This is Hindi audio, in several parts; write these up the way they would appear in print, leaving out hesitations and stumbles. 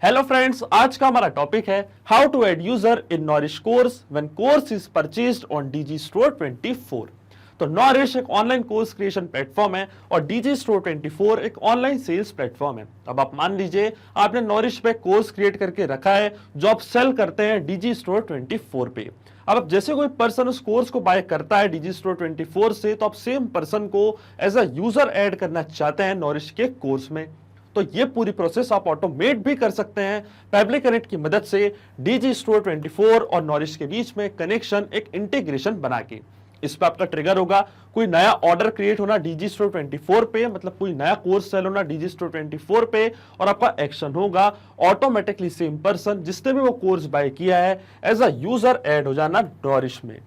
हेलो फ्रेंड्स, आज का हमारा टॉपिक है how to add user in Nourish course when course is purchased on DG store 24। तो नॉरिश एक ऑनलाइन कोर्स क्रिएशन प्लेटफॉर्म है और डीजी स्टोर 24 एक ऑनलाइन सेल्स प्लेटफॉर्म है। अब आप मान लीजिए आपने नॉरिश पे कोर्स क्रिएट करके रखा है जो आप सेल करते हैं डीजी स्टोर 24 पे। अब जैसे कोई पर्सन उस कोर्स को बाय करता है डीजी स्टोर 24 से, तो आप सेम पर्सन को एज अ यूजर ऐड करना चाहते हैं नॉरिश के कोर्स में। तो ये पूरी प्रोसेस आप ऑटोमेट भी कर सकते हैं पेबली कनेक्ट की मदद से डीजी स्टोर 24 और नॉरिश के बीच में कनेक्शन, एक इंटीग्रेशन बना के। इस पे आपका ट्रिगर होगा कोई नया ऑर्डर क्रिएट होना डीजी स्टोर 24 पे, मतलब कोई नया कोर्स सेल होना डीजी स्टोर 24 पे, और आपका एक्शन होगा ऑटोमेटिकली सेम पर्सन जिसने भी वो कोर्स बाय किया है एज अ यूजर ऐड हो जाना नॉरिश में।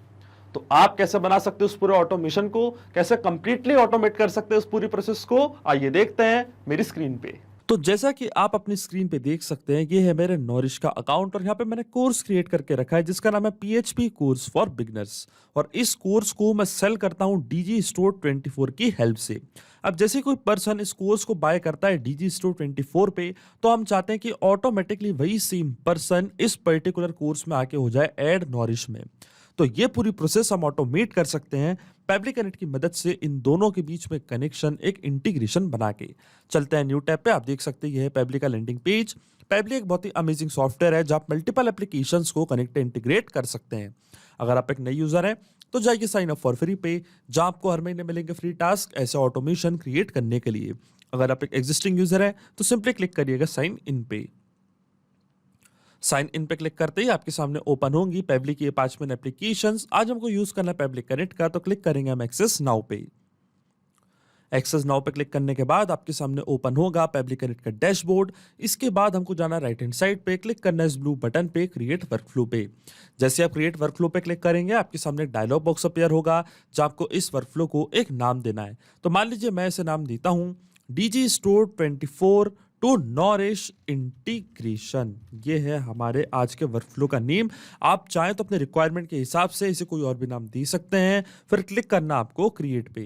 तो आप कैसे बना सकते हो उस पूरे ऑटोमेशन को, कैसे कंप्लीटली ऑटोमेट कर सकते हो उस पूरी प्रोसेस को, आइए देखते हैं मेरी स्क्रीन पे। तो जैसा कि आप अपनी स्क्रीन पे देख सकते हैं, ये है मेरे नॉरिश का अकाउंट और यहाँ पे मैंने कोर्स क्रिएट करके रखा है जिसका नाम है पीएचपी कोर्स फॉर बिगनर्स। और इस कोर्स को मैं सेल करता हूँ डीजी स्टोर 24 की हेल्प से। अब जैसे कोई पर्सन इस कोर्स को बाय करता है डीजी स्टोर 24 पे, तो हम चाहते हैं कि ऑटोमेटिकली वही सेम पर्सन इस पर्टिकुलर कोर्स में आके हो जाए ऐड नॉरिश में। तो ये पूरी प्रोसेस हम ऑटोमेट कर सकते हैं पेबली कनेक्ट की मदद से, इन दोनों के बीच में कनेक्शन, एक इंटीग्रेशन बना के। चलते हैं न्यू टैब पे। आप देख सकते हैं ये है पेबली का लैंडिंग पेज। पेबली एक बहुत ही अमेजिंग सॉफ्टवेयर है जहाँ आप मल्टीपल एप्लीकेशंस को कनेक्ट इंटीग्रेट कर सकते हैं। अगर आप एक नए यूजर हैं तो जाइए साइन अप फॉर फ्री पे, जहाँ आपको हर महीने मिलेंगे फ्री टास्क ऐसे ऑटोमेशन क्रिएट करने के लिए। अगर आप एक एग्जिस्टिंग यूजर हैं तो सिंपली क्लिक करिएगा साइन इन पे। साइन इन पे क्लिक करते ही आपके सामने ओपन होंगी पेबली की 5 मिनट एप्लीकेशंस। आज हमको यूज करना है पेबली कनेक्ट का, तो क्लिक करेंगे हम एक्सेस नाउ पे। एक्सेस नाउ पे क्लिक करने के बाद आपके सामने ओपन होगा पेबली कनेक्ट का डैशबोर्ड। इसके बाद हमको जाना है राइट हैंड साइड पे, क्लिक करना है इस ब्लू बटन पे क्रिएट वर्कफ्लो पे। जैसे आप क्रिएट वर्कफ्लो पे क्लिक करेंगे आपके सामने एक डायलॉग बॉक्स अपीयर होगा जहां आपको इस वर्कफ्लो को एक नाम देना है। तो मान लीजिए मैं इसे नाम देता हूं DG store 24 to Nourish integration. ये है हमारे आज के वर्कफ्लो का नेम। आप चाहें तो अपने रिक्वायरमेंट के हिसाब से इसे कोई और भी नाम दे सकते हैं। फिर क्लिक करना आपको क्रिएट पे।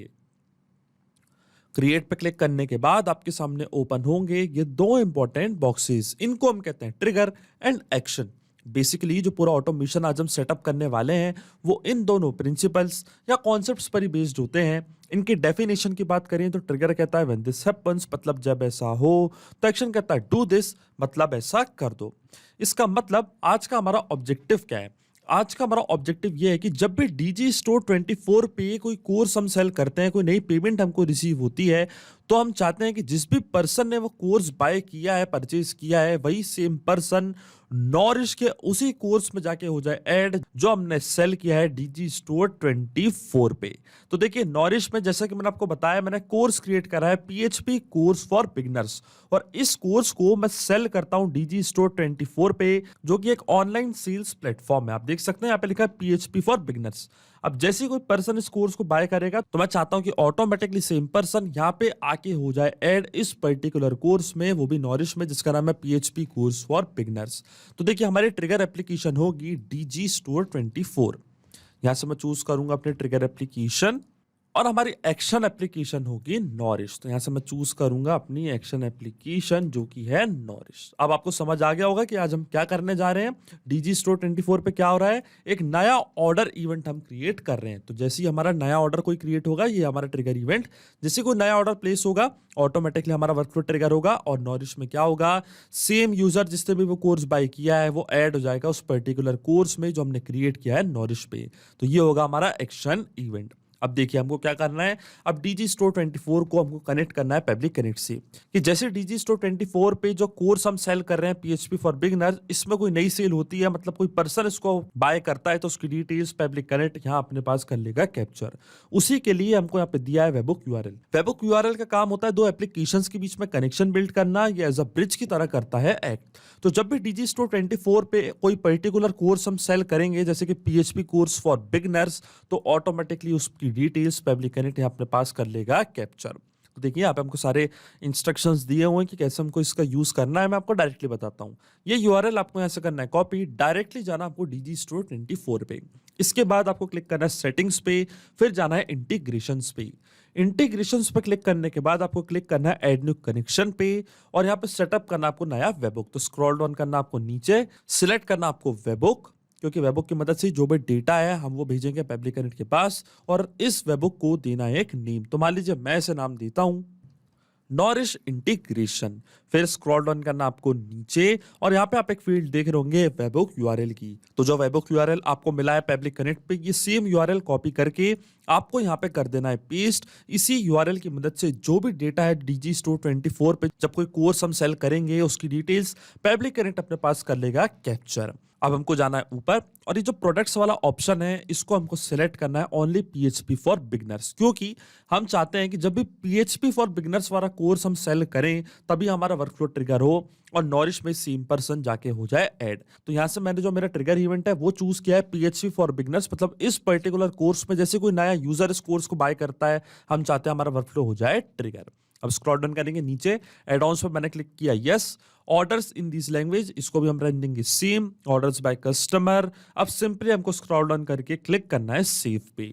क्रिएट पे क्लिक करने के बाद आपके सामने ओपन होंगे ये दो इंपॉर्टेंट बॉक्सेस। इनको हम कहते हैं ट्रिगर एंड एक्शन। बेसिकली जो पूरा ऑटोमेशन आज हम सेटअप करने वाले हैं वो इन दोनों प्रिंसिपल्स या कॉन्सेप्ट्स पर ही बेस्ड होते हैं। इनकी डेफिनेशन की बात करें तो ट्रिगर कहता है व्हेन दिस हैपेंस, मतलब जब ऐसा हो। तो एक्शन कहता है डू दिस, मतलब ऐसा कर दो। इसका मतलब आज का हमारा ऑब्जेक्टिव क्या है? आज का हमारा ऑब्जेक्टिव ये है कि जब भी डीजी स्टोर 24 पे कोई कोर्स हम सेल करते हैं, कोई नई पेमेंट हमको रिसीव होती है, तो हम चाहते हैं कि जिस भी पर्सन ने वो कोर्स बाय किया है, परचेज किया है, वही सेम पर्सन नॉरिश के उसी कोर्स में जाके हो जाए ऐड जो हमने सेल किया है डीजी स्टोर 24 पे। तो देखिए नॉरिश में जैसा कि मैंने आपको बताया, मैंने कोर्स क्रिएट करा है पीएचपी कोर्स फॉर बिगनर्स और इस कोर्स को मैं सेल करता हूं डीजी स्टोर 24 पे, जो कि एक ऑनलाइन सेल्स प्लेटफॉर्म है। आप देख सकते हैं यहाँ पे लिखा है पीएचपी फॉर बिगनर्स। अब जैसे कोई पर्सन इस कोर्स को बाय करेगा तो मैं चाहता हूं कि ऑटोमेटिकली सेम पर्सन यहाँ पे आके हो जाए ऐड इस पर्टिकुलर कोर्स में, वो भी नॉरिश में, जिसका नाम है पीएचपी कोर्स फॉर बिगनर्स। तो देखिए हमारी ट्रिगर एप्लीकेशन होगी डीजी स्टोर 24। यहां से मैं चूज करूंगा अपने ट्रिगर एप्लीकेशन और हमारी एक्शन एप्लीकेशन होगी नॉरिश। तो यहां से मैं चूज करूंगा अपनी एक्शन एप्लीकेशन जो कि है नॉरिश। अब आपको समझ आ गया होगा कि आज हम क्या करने जा रहे हैं। डीजी स्टोर 24 पे क्या हो रहा है, एक नया ऑर्डर इवेंट हम क्रिएट कर रहे हैं। तो जैसे ही हमारा नया ऑर्डर कोई क्रिएट होगा, ये हमारा ट्रिगर इवेंट, जैसे कोई नया ऑर्डर प्लेस होगा ऑटोमेटिकली हमारा वर्कफ्लो ट्रिगर होगा और नॉरिश में क्या होगा, सेम यूजर जिसने भी वो कोर्स बाय किया है वो ऐड हो जाएगा उस पर्टिकुलर कोर्स में जो हमने क्रिएट किया है नॉरिश पे। तो ये होगा हमारा एक्शन इवेंट। अब देखिए हमको क्या करना है, अब डीजी स्टोर 24 को हमको कनेक्ट करना है पेबली कनेक्ट से। कि जैसे डीजी स्टोर 24 पे जो कोर्स हम सेल कर रहे हैं पीएचपी फॉर बिगनर्स, इसमें कोई नई सेल होती है, मतलब कोई पर्सन इसको बाय करता है, तो उसकी डिटेल्स पेबली कनेक्ट यहाँ अपने पास कर लेगा कैप्चर। उसी के लिए हमको यहाँ पे दिया है वेबुक यूआरएल। वेबुक यूआरएल का काम होता है दो एप्लीकेशंस के बीच में कनेक्शन बिल्ड करना, ये एज अ ब्रिज की तरह करता है एक्ट। तो जब भी डीजी स्टोर 24 पे कोई पर्टिकुलर कोर्स हम सेल करेंगे, जैसे कि पीएचपी कोर्स फॉर बिगनर्स, तो ऑटोमेटिकली उसकी डिटेल्स पेबली कनेक्ट यहाँ अपने पास कर लेगा कैप्चर। तो देखिए यहाँ पे हमको सारे इंस्ट्रक्शंस दिए हुए हैं कि कैसे हमको इसका यूज़ करना है, मैं आपको डायरेक्टली बताता हूँ। ये यूआरएल आपको यहाँ से करना है कॉपी, डायरेक्टली जाना आपको डीजी स्टोर 24 पे। इसके बाद आपको क्लिक करना है सेटिंग्स पे, फिर जाना है इंटीग्रेशंस पे। इंटीग्रेशंस पे क्लिक करने के बाद आपको क्लिक करना है ऐड न्यू कनेक्शन पे और यहाँ पे सेटअप करना आपको नया वेबबुक। तो स्क्रॉल डाउन करना आपको नीचे, सिलेक्ट करना आपको वेबबुक, क्योंकि वेबबुक की मदद से जो भी डेटा है हम वो भेजेंगे पब्लिक कनेक्ट के पास और इस वेबबुक को देना है एक नेम। तो मान लीजिए मैं इसे नाम देता हूं नॉरिश इंटीग्रेशन। फिर स्क्रॉल डाउन करना आपको नीचे और यहाँ पे आप एक फील्ड देख रहे होंगे वेबबुक यूआरएल की। तो जो वेबबुक यूआरएल आपको मिला है पब्लिक कनेक्ट पे, ये सेम यूआरएल कॉपी करके आपको यहाँ पे कर देना है पेस्ट। इसी यूआरएल की मदद से जो भी डेटा है डीजी स्टोर 24 पे, जब कोई कोर्स हम सेल करेंगे उसकी डिटेल्स पब्लिक कनेक्ट अपने पास कर लेगा कैप्चर। अब हमको जाना है ऊपर और ये जो प्रोडक्ट्स वाला ऑप्शन है इसको हमको सिलेक्ट करना है ओनली पीएचपी फॉर बिगनर्स, क्योंकि हम चाहते हैं कि जब भी पीएचपी फॉर बिगनर्स वाला कोर्स हम सेल करें तभी हमारा वर्कफ्लो ट्रिगर हो और नॉरिश में सेम पर्सन जाके हो जाए ऐड। तो यहाँ से मैंने जो मेरा ट्रिगर इवेंट है वो चूज किया है पीएचपी फॉर बिगनर्स, मतलब इस पर्टिकुलर कोर्स में जैसे कोई नया यूजर इस कोर्स को बाय करता है हम चाहते हैं हमारा वर्कफ्लो हो जाए ट्रिगर। अब स्क्रॉल डाउन करेंगे नीचे, एड-ऑन्स पे मैंने क्लिक किया yes. Orders in this language, इसको भी हम रन देंगे सेम। ऑर्डर्स बाय कस्टमर, अब सिंपली हमको स्क्रॉल डाउन करके क्लिक करना है सेव पे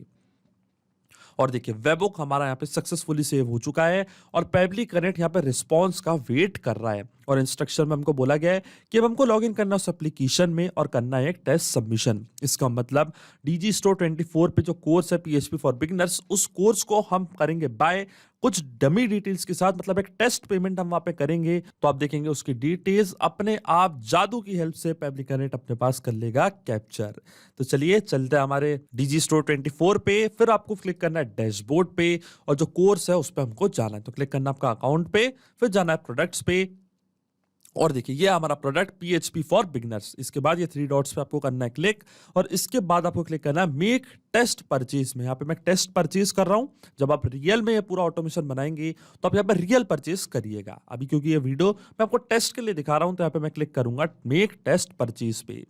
और देखिए वेबबुक हमारा यहाँ पे सक्सेसफुली सेव हो चुका है और पब्लिक कनेक्ट यहाँ पे रिस्पॉन्स का वेट कर रहा है। और इंस्ट्रक्शन में हमको बोला गया है कि अब हमको लॉगिन करना उस एप्लीकेशन में और करना है एक टेस्ट सबमिशन। इसका मतलब डीजी स्टोर 24 पे जो कोर्स है पीएचपी फॉर बिगनर्स, उस कोर्स को हम करेंगे बाय कुछ डमी डिटेल्स के साथ, मतलब एक टेस्ट पेमेंट हम वहां पे करेंगे। तो आप देखेंगे उसकी डिटेल्स अपने आप जादू की हेल्प से पब्लिक कनेक्ट अपने पास कर लेगा कैप्चर। तो चलिए चलते हैं हमारे डीजी स्टोर 24 पे, फिर आपको क्लिक करना है डैशबोर्ड पे और जो कोर्स है उस पर हमको जाना है। तो क्लिक करना आपका अकाउंट पे, फिर जाना है प्रोडक्ट्स पे और देखिए ये हमारा प्रोडक्ट पीएचपी फॉर बिगनर्स। इसके बाद ये 3 डॉट्स पे आपको करना है क्लिक और इसके बाद आपको क्लिक करना है मेक टेस्ट परचेज में। यहाँ पे मैं टेस्ट परचेज कर रहा हूँ। जब आप रियल में ये पूरा ऑटोमेशन बनाएंगे तो आप यहाँ पे रियल परचेज करिएगा। अभी क्योंकि ये वीडियो मैं आपको टेस्ट के लिए दिखा रहा हूँ तो यहाँ पे मैं क्लिक करूंगा मेक टेस्ट परचेज पे।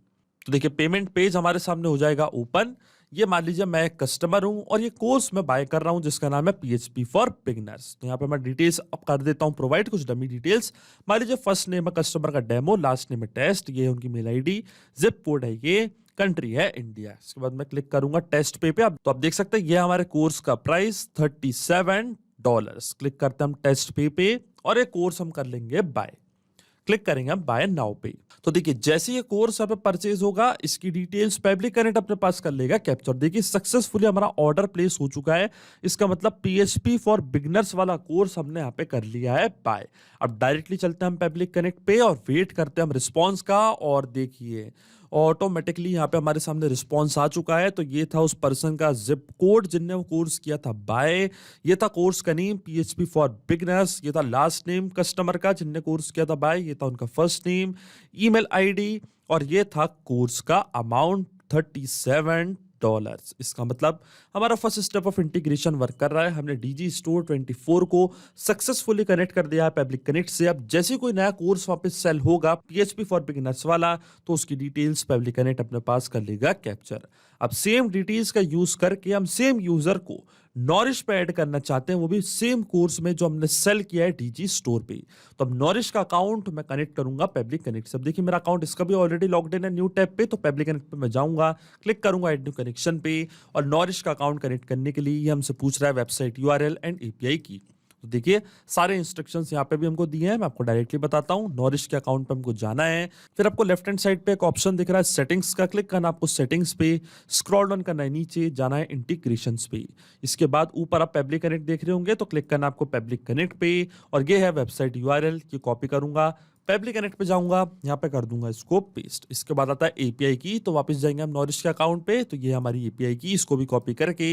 तो देखिए पेमेंट पेज हमारे सामने हो जाएगा ओपन। ये मान लीजिए मैं एक कस्टमर हूं और ये कोर्स मैं बाय कर रहा हूं जिसका नाम है पीएचपी फॉर बिगनर्स। तो यहाँ पे मैं डिटेल्स अब कर देता हूं प्रोवाइड, कुछ डमी डिटेल्स। मान लीजिए फर्स्ट नेम है कस्टमर का डेमो, लास्ट नेम है टेस्ट, ये है उनकी मेल आईडी, जिप कोड है ये, कंट्री है इंडिया। इसके बाद मैं क्लिक करूंगा टेस्ट पे पे। तो आप देख सकते हैं ये हमारे कोर्स का प्राइस $37। क्लिक करते हैं हम टेस्ट पे और ये कोर्स हम कर लेंगे बाय। क्लिक करेंगे हम बाय नाउ पे। तो देखिए जैसे ये कोर्स यहाँ पे परचेज होगा इसकी डिटेल्स पब्लिक कनेक्ट अपने पास कर लेगा कैप्चर। देखिए सक्सेसफुली हमारा ऑर्डर प्लेस हो चुका है। इसका मतलब पीएचपी फॉर बिगनर्स वाला कोर्स हमने यहाँ पे कर लिया है बाय। अब डायरेक्टली चलते हैं हम पब्लिक कनेक्ट पे और वेट करते हैं हम रिस्पॉन्स का और देखिए ऑटोमेटिकली यहाँ पे हमारे सामने रिस्पॉन्स आ चुका है। तो ये था उस पर्सन का जिप कोड जिनने वो कोर्स किया था बाय, ये था कोर्स का नेम पीएचपी फॉर बिगनर्स, ये था लास्ट नेम कस्टमर का जिनने कोर्स किया था बाय, ये था उनका फर्स्ट नेम, ईमेल आईडी और ये था कोर्स का अमाउंट $37। इसका मतलब हमारा first step of integration work कर रहा है। हमने डीजी स्टोर 24 को सक्सेसफुली कनेक्ट कर दिया है पब्लिक कनेक्ट से। अब जैसे कोई नया कोर्स वापस सेल होगा पीएचपी फॉर बिगिनर्स वाला तो उसकी डिटेल्स पब्लिक कनेक्ट अपने पास कर लेगा कैप्चर। अब सेम डिटेल्स का यूज करके हम सेम यूजर को नॉरिश पे ऐड करना चाहते हैं, वो भी सेम कोर्स में जो हमने सेल किया है डीजी स्टोर पे। तो अब नॉरिश का अकाउंट मैं कनेक्ट करूंगा पब्लिक कनेक्ट से। अब देखिए मेरा अकाउंट इसका भी ऑलरेडी लॉग्ड इन है न्यू टैब पे, तो पब्लिक कनेक्ट पे मैं जाऊंगा, क्लिक करूंगा ऐड न्यू कनेक्शन पे और नॉरिश का अकाउंट कनेक्ट करने के लिए ये हमसे पूछ रहा है वेबसाइट यूआरएल एंड एपीआई की। तो देखिए सारे इंस्ट्रक्शंस यहाँ पे भी हमको दिए हैं, मैं आपको डायरेक्टली बताता हूँ। नॉरिश के अकाउंट पे हमको जाना है, फिर आपको लेफ्ट हैंड साइड पे एक ऑप्शन दिख रहा है सेटिंग्स का, क्लिक करना आपको सेटिंग्स पे, स्क्रॉल डाउन करना है नीचे, जाना है इंटीग्रेशंस पे। इसके बाद ऊपर आप पब्लिक कनेक्ट देख रहे होंगे तो क्लिक करना आपको पब्लिक कनेक्ट पे और ये है वेबसाइट यूआरएल, ये कॉपी करूंगा, पब्लिक कनेक्ट पे जाऊंगा, यहाँ पे कर दूंगा इसको पेस्ट। इसके बाद आता है एपीआई की, तो वापस जाएंगे हम नॉरिश के अकाउंट पे, तो ये हमारी एपीआई की, इसको भी कॉपी करके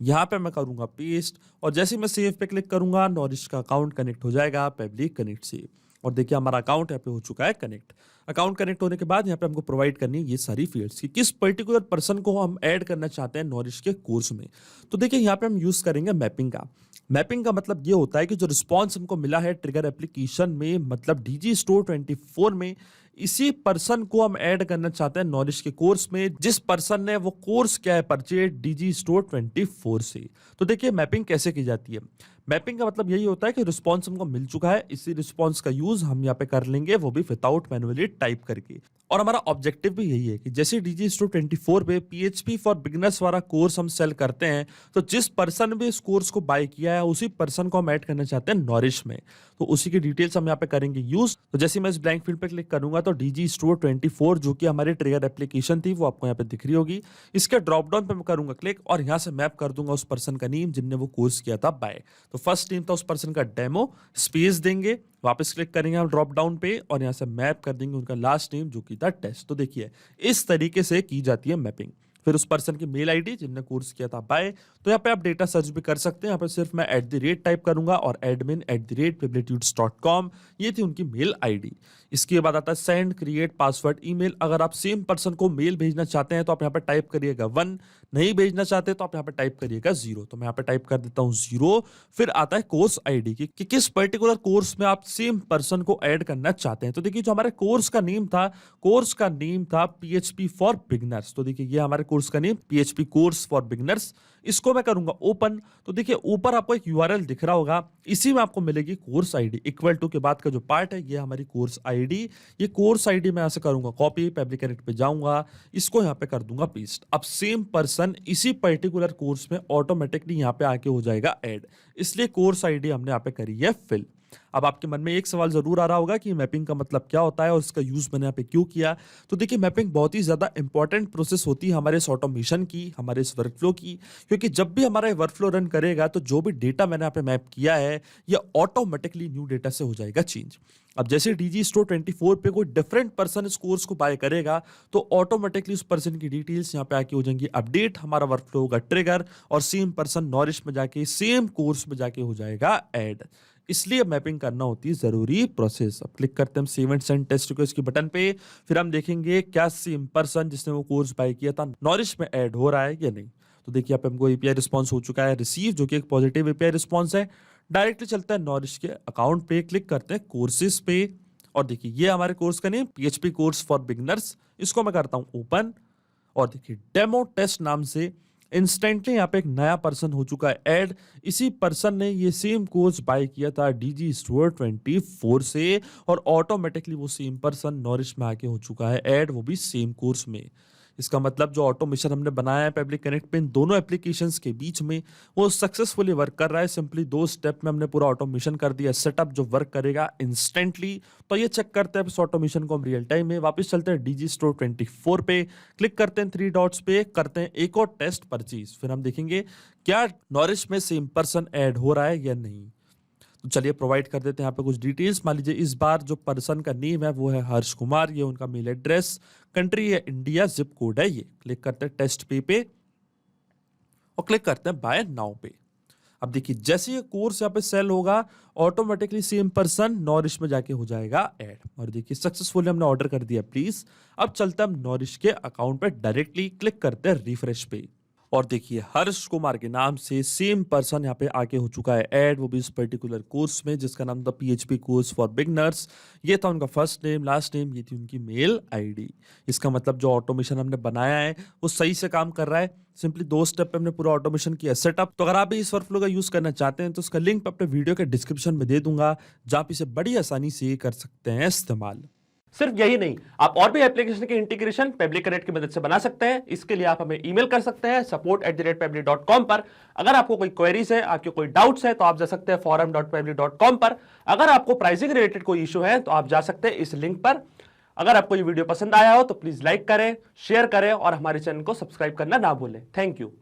यहाँ पे मैं करूंगा पेस्ट और जैसे ही मैं सेव पे क्लिक करूंगा नॉरिश का अकाउंट कनेक्ट हो जाएगा पब्लिक कनेक्ट से। और देखिए हमारा अकाउंट यहाँ पे हो चुका है कनेक्ट। अकाउंट कनेक्ट होने के बाद यहाँ पे हमको प्रोवाइड करनी है ये सारी फील्ड्स कि किस पर्टिकुलर पर्सन को हम ऐड करना चाहते हैं नॉरिश के कोर्स में। तो देखिए यहाँ पे हम यूज करेंगे मैपिंग का। मैपिंग का मतलब ये होता है कि जो रिस्पॉन्स हमको मिला है ट्रिगर एप्लीकेशन में, मतलब डीजी स्टोर 24 में, इसी पर्सन को हम ऐड करना चाहते हैं नॉरिश के कोर्स में, जिस पर्सन ने वो कोर्स किया है परचेज डीजी स्टोर 24 से। तो देखिए मैपिंग कैसे की जाती है। मैपिंग का मतलब यही होता है कि रिस्पॉन्स हमको मिल चुका है, इसी रिस्पॉन्स का यूज हम यहाँ पे कर लेंगे, वो भी विदाउट मैनुअली टाइप करके। और हमारा ऑब्जेक्टिव भी यही है कि जैसे डीजी स्टोर 24 पे पीएचपी फॉर बिगिनर्स वाला कोर्स हम सेल करते हैं, तो जिस पर्सन भी इस कोर्स को बाय किया है उसी पर्सन को हम ऐड करना चाहते हैं नॉरिश में। तो उसी की डिटेल्स हम यहाँ पे करेंगे यूज। तो जैसे मैं इस ब्लैंक फील्ड पे क्लिक करूंगा तो डीजी स्टोर 24 जो कि हमारी ट्रिगर एप्लीकेशन थी वो आपको यहाँ पे दिख रही होगी। इसके ड्रॉप डाउन पे मैं करूंगा क्लिक और यहाँ से मैप कर दूंगा उस पर्सन का नेम जिनने वो कोर्स किया था बाय। तो फर्स्ट नेम था उस पर्सन का डेमो, स्पेस देंगे, वापस क्लिक करेंगे हम ड्रॉप डाउन पे और यहाँ से मैप कर देंगे उनका लास्ट नेम जो कि था टेस्ट। तो देखिए इस तरीके से की जाती है मैपिंग। फिर उस पर्सन की मेल आईडी जिनने कोर्स किया था बाय। तो यहाँ पे आप डेटा सर्च भी कर सकते हैं। यहाँ पे सिर्फ मैं @ टाइप करूंगा और admin@pablitudes.com, ये थी उनकी मेल आईडी। इसके बाद आता है सेंड क्रिएट पासवर्ड ईमेल। अगर आप सेम पर्सन को मेल भेजना चाहते हैं तो आप यहाँ पे टाइप करिएगा 1, नहीं भेजना चाहते तो आप यहाँ पे टाइप करिएगा 0। तो मैं यहाँ पे टाइप कर देता हूँ 0। फिर आता है कोर्स आईडी कि किस पर्टिकुलर कोर्स में आप सेम पर्सन को ऐड करना चाहते हैं। तो देखिए जो हमारे कोर्स का नेम था PHP फॉर बिगिनर्स। तो देखिए ये हमारे कोर्स का name PHP course for beginners. इसको मैं करूंगा ओपन। तो देखिए ऊपर आपको एक URL दिख रहा होगा, इसी में आपको मिलेगी कोर्स आईडी। इक्वल टू के बाद का जो पार्ट है ये हमारी कोर्स आईडी। ये कोर्स आईडी मैं यहाँ से करूंगा कॉपी, पब्लिक कनेक्ट पे जाऊंगा, इसको यहाँ पे कर दूंगा पेस्ट। अब सेम पर्सन इसी पर्टिकुलर कोर्स में ऑटोमेटिकली यहाँ पे आके हो जाएगा ऐड, इसलिए कोर्स आईडी हमने यहाँ पे करी है फिल। अब आपके मन में एक सवाल जरूर आ रहा होगा कि मैपिंग का मतलब क्या होता है और इसका यूज मैंने यहाँ पे क्यों किया। तो देखिए मैपिंग बहुत ही ज्यादा इंपॉर्टेंट प्रोसेस होती है हमारे इस ऑटोमेशन की, हमारे इस वर्कफ्लो की, क्योंकि जब भी हमारा वर्कफ्लो रन करेगा तो जो भी डेटा मैंने यहाँ पे मैप किया है ये ऑटोमेटिकली न्यू डेटा से हो जाएगा चेंज। अब जैसे डीजी स्टोर 24 पे कोई डिफरेंट पर्सन इस कोर्स को बाय करेगा तो ऑटोमेटिकली उस पर्सन की डिटेल्स यहाँ पे आके हो जाएंगी अपडेट, हमारा वर्कफ्लो होगा ट्रिगर और सेम पर्सन नॉरिश में जाके सेम कोर्स में जाके हो जाएगा ऐड। इसलिए मैपिंग करना होती है जरूरी प्रोसेस। अब क्लिक करते हैं हम save and send test request के बटन पे। फिर हम देखेंगे क्या सेम पर्सन जिसने वो कोर्स बाय किया था नॉरिश में ऐड हो रहा है या नहीं। तो देखिए यहाँ पे हमको एपीआई रिस्पॉन्स हो चुका है रिसीव, जो कि एक पॉजिटिव एपीआई रिस्पॉन्स है। डायरेक्टली चलता है नॉरिश के अकाउंट पे, क्लिक करते हैं कोर्सेज पे और देखिए ये हमारे कोर्स का name PHP course for beginners. इसको मैं करता हूँ ओपन और देखिए डेमो टेस्ट नाम से इंस्टेंटली यहाँ पे एक नया पर्सन हो चुका है ऐड। इसी पर्सन ने ये सेम कोर्स बाय किया था डीजी स्टोर 24 से और ऑटोमेटिकली वो सेम पर्सन नॉरिश में आके हो चुका है ऐड, वो भी सेम कोर्स में। इसका मतलब जो ऑटोमेशन हमने बनाया है पब्लिक कनेक्ट पे इन दोनों एप्लीकेशंस के बीच में वो सक्सेसफुली वर्क कर रहा है। सिंपली 2 स्टेप में हमने पूरा ऑटोमेशन कर दिया सेटअप जो वर्क करेगा इंस्टेंटली। तो ये चेक करते हैं इस ऑटोमेशन को हम रियल टाइम में। वापस चलते हैं डीजी स्टोर 24 पे, क्लिक करते हैं 3 डॉट्स पे, करते हैं एक और टेस्ट परचेज। फिर हम देखेंगे क्या नॉरिश में सेम पर्सन ऐड हो रहा है या नहीं। तो चलिए प्रोवाइड कर देते हैं यहाँ पे कुछ डिटेल्स। मान लीजिए इस बार जो पर्सन का नेम है वो है हर्ष कुमार, ये उनका मेल एड्रेस, कंट्री है इंडिया, जिप कोड है ये। क्लिक करते हैं टेस्ट पे और क्लिक करते हैं बाय नाउ पे। अब देखिए जैसे ये कोर्स यहाँ पे सेल होगा ऑटोमेटिकली सेम पर्सन नॉरिश में जाके हो जाएगा ऐड। और देखिए सक्सेसफुली हमने ऑर्डर कर दिया प्लीज। अब चलते हैं हम नॉरिश के अकाउंट पे, डायरेक्टली क्लिक करते हैं रिफ्रेश पे और देखिए हर्ष कुमार के नाम से सेम पर्सन यहाँ पे आके हो चुका है ऐड, वो भी इस पर्टिकुलर कोर्स में जिसका नाम था PHP कोर्स फॉर बिगिनर्स। ये था उनका फर्स्ट नेम, लास्ट नेम, ये थी उनकी मेल आईडी। इसका मतलब जो ऑटोमेशन हमने बनाया है वो सही से काम कर रहा है। सिंपली 2 स्टेप पे हमने पूरा ऑटोमेशन किया सेटअप। तो अगर आप भी इस वर्कफ्लो का यूज करना चाहते हैं तो उसका लिंक अपने वीडियो के डिस्क्रिप्शन में दे दूंगा, जहां आप इसे बड़ी आसानी से कर सकते हैं इस्तेमाल। सिर्फ यही नहीं, आप और भी एप्लीकेशन के इंटीग्रेशन पब्लिक कनेक्ट की मदद से बना सकते हैं। इसके लिए आप हमें ईमेल कर सकते हैं support@pabli.com पर। अगर आपको कोई क्वेरीज है, आपके कोई डाउट्स है तो आप जा सकते हैं forum.pabli.com पर। अगर आपको प्राइसिंग रिलेटेड कोई इशू है तो आप जा सकते हैं इस लिंक पर। अगर आपको ये वीडियो पसंद आया हो तो प्लीज लाइक करें, शेयर करें और हमारे चैनल को सब्सक्राइब करना ना भूलें। Thank you.